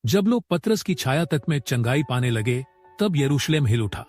जब लोग पतरस की छाया तक में चंगाई पाने लगे, तब यरूशलेम हिल उठा।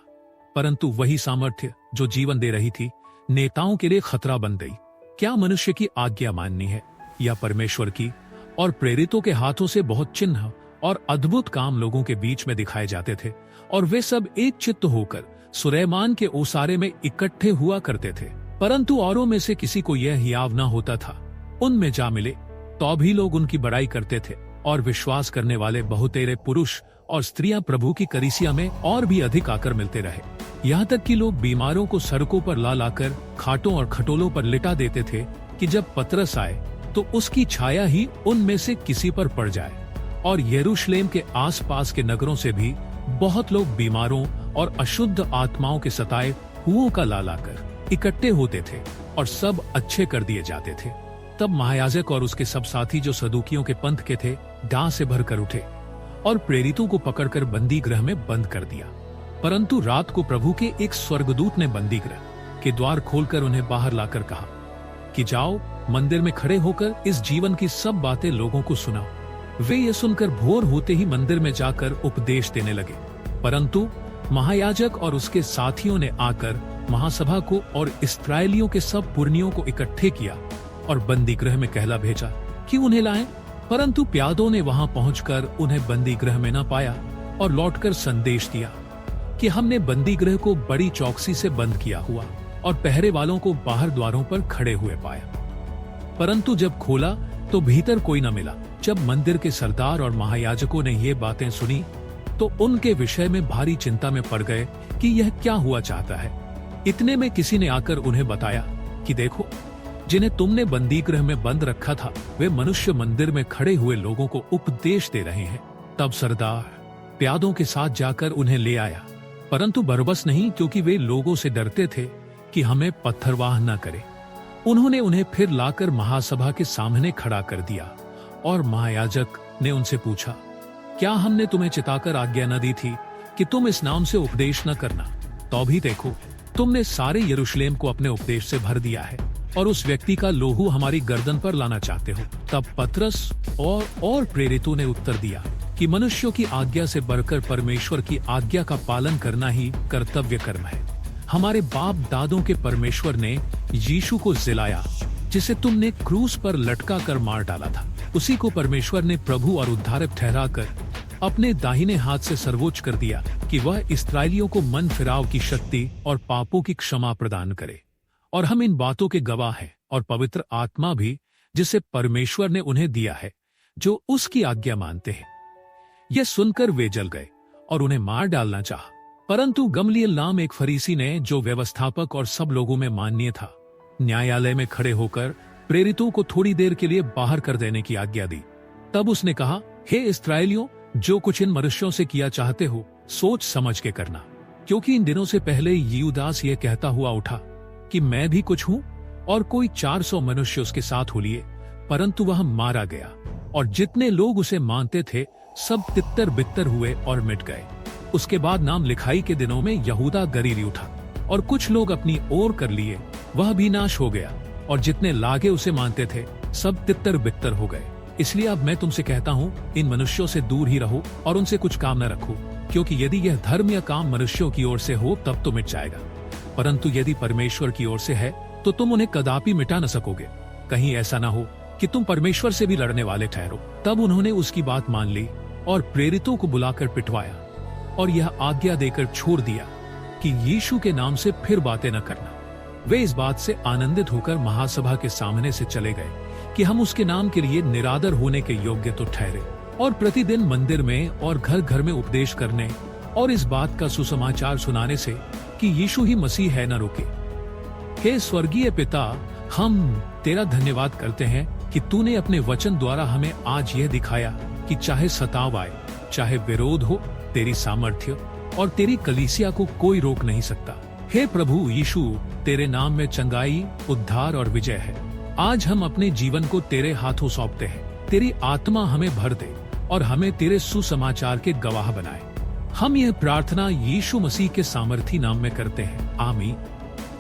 परंतु वही सामर्थ्य जो जीवन दे रही थी, नेताओं के लिए खतरा बन गई। क्या मनुष्य की आज्ञा माननी है या परमेश्वर की? और प्रेरितों के हाथों से बहुत चिन्ह और अद्भुत काम लोगों के बीच में दिखाए जाते थे, और वे सब एक चित्त होकर सुलैमान के ओसारे में इकट्ठे हुआ करते थे। परंतु औरों में से किसी को यह हियाव न होता था। उनमें जा मिले तो भी लोग उनकी बड़ाई करते थे, और विश्वास करने वाले बहुतेरे पुरुष और स्त्रियां प्रभु की कलीसिया में और भी अधिक आकर मिलते रहे। यहाँ तक कि लोग बीमारों को सड़कों पर ला लाकर खाटों और खटोलों पर लिटा देते थे कि जब पतरस आए तो उसकी छाया ही उनमें से किसी पर पड़ जाए। और यरूशलेम के आसपास के नगरों से भी बहुत लोग बीमारों और अशुद्ध आत्माओं के सताए हुओं का ला लाकर इकट्ठे होते थे, और सब अच्छे कर दिए जाते थे। तब महायाजक और उसके सब साथी जो सदूकियों के पंथ के थे, डाह से भरकर उठे और प्रेरितों को पकड़कर बंदी गृह में बंद कर दिया। परंतु रात को प्रभु के एक स्वर्गदूत ने बंदी गृह के द्वार खोलकर उन्हें बाहर लाकर कहा कि जाओ, मंदिर में खड़े होकर इस जीवन की सब बातें लोगों को सुनाओ। वे ये सुनकर भोर होते ही मंदिर में जाकर उपदेश देने लगे। परंतु महायाजक और उसके साथियों ने आकर महासभा को और इस्राएलियों के सब पुरनियों को इकट्ठे किया और बंदी गृह में कहला भेजा कि उन्हें लाएं। परंतु प्यादों ने वहां पहुंचकर उन्हें बंदी गृह में न पाया, और लौटकर संदेश दिया कि हमने बंदी गृह को बड़ी चौकसी से बंद किया हुआ और पहरे वालों को बाहर द्वारों पर खड़े हुए पाया। परंतु जब खोला तो भीतर कोई न मिला। जब मंदिर के सरदार और महायाजकों ने ये बातें सुनी तो उनके विषय में भारी चिंता में पड़ गए कि यह क्या हुआ चाहता है। इतने में किसी ने आकर उन्हें बताया कि देखो, जिन्हें तुमने बंदी गृह में बंद रखा था, वे मनुष्य मंदिर में खड़े हुए लोगों को उपदेश दे रहे हैं। तब सरदार प्यादों के साथ जाकर उन्हें ले आया, परंतु बरबस नहीं, क्योंकि वे लोगों से डरते थे कि हमें पत्थरवाह न करे। उन्होंने उन्हें फिर लाकर महासभा के सामने खड़ा कर दिया, और महायाजक ने उनसे पूछा, क्या हमने तुम्हें चिताकर आज्ञा न दी थी कि तुम इस नाम से उपदेश न करना? तो भी देखो, तुमने सारे यरूशलेम को अपने उपदेश से भर दिया है, और उस व्यक्ति का लोहू हमारी गर्दन पर लाना चाहते हो। तब पतरस और प्रेरितों ने उत्तर दिया कि मनुष्यों की आज्ञा से बढ़कर परमेश्वर की आज्ञा का पालन करना ही कर्तव्य कर्म है। हमारे बाप दादों के परमेश्वर ने यीशु को जिलाया, जिसे तुमने क्रूस पर लटका कर मार डाला था। उसी को परमेश्वर ने प्रभु और उद्धारक ठहराकर अपने दाहिने हाथ से सर्वोच्च कर दिया कि वह इस्राएलियों को मन फिराव की शक्ति और पापों की क्षमा प्रदान करे। और हम इन बातों के गवाह हैं, और पवित्र आत्मा भी जिसे परमेश्वर ने उन्हें दिया है, जो उसकी आज्ञा मानते हैं। यह सुनकर वे जल गए और उन्हें मार डालना चाहा। परंतु गमलीएल नाम एक फरीसी ने, जो व्यवस्थापक और सब लोगों में माननीय था, न्यायालय में खड़े होकर प्रेरितों को थोड़ी देर के लिए बाहर कर देने की आज्ञा दी। तब उसने कहा, हे इस्राएलियों, जो कुछ इन मनुष्यों से किया चाहते हो, सोच समझ के करना, क्योंकि इन दिनों से पहले यूदास ये कहता हुआ उठा कि मैं भी कुछ हूँ, और कोई 400 मनुष्य उसके साथ हो लिए, परंतु वह मारा गया, और जितने लोग उसे मानते थे सब तितर बितर हुए और मिट गए। उसके बाद नाम लिखाई के दिनों में यहूदा गलीली उठा, और कुछ लोग अपनी ओर कर लिए, वह भी नाश हो गया, और जितने लागे उसे मानते थे सब तितर बितर हो गए। इसलिए अब मैं तुमसे कहता हूँ, इन मनुष्यों से दूर ही रहो और उनसे कुछ काम न रखो, क्योंकि यदि यह धर्म या काम मनुष्यों की ओर से हो तब तो मिट जाएगा, परंतु यदि परमेश्वर की ओर से है तो तुम उन्हें कदापि मिटा न सकोगे। कहीं ऐसा न हो कि तुम परमेश्वर से भी लड़ने वाले ठहरो। तब उन्होंने उसकी बात मान ली और प्रेरितों को बुलाकर पिटवाया, और यह आज्ञा देकर छोड़ दिया कि यीशु के नाम से फिर बातें न करना। वे इस बात से आनंदित होकर महासभा के सामने से चले गए कि हम उसके नाम के लिए निरादर होने के योग्य तो ठहरे, और प्रतिदिन मंदिर में और घर घर में उपदेश करने और इस बात का सुसमाचार सुनाने से कि यीशु ही मसीह है न रुके। हे स्वर्गीय पिता, हम तेरा धन्यवाद करते हैं कि तूने अपने वचन द्वारा हमें आज यह दिखाया कि चाहे सताव आए, चाहे विरोध हो, तेरी सामर्थ्य और तेरी कलीसिया को कोई रोक नहीं सकता। हे प्रभु यीशु, तेरे नाम में चंगाई, उद्धार और विजय है। आज हम अपने जीवन को तेरे हाथों सौंपते हैं। तेरी आत्मा हमें भर दे और हमें तेरे सुसमाचार के गवाह बनाए। हम यह प्रार्थना यीशु मसीह के सामर्थी नाम में करते हैं। आमीन।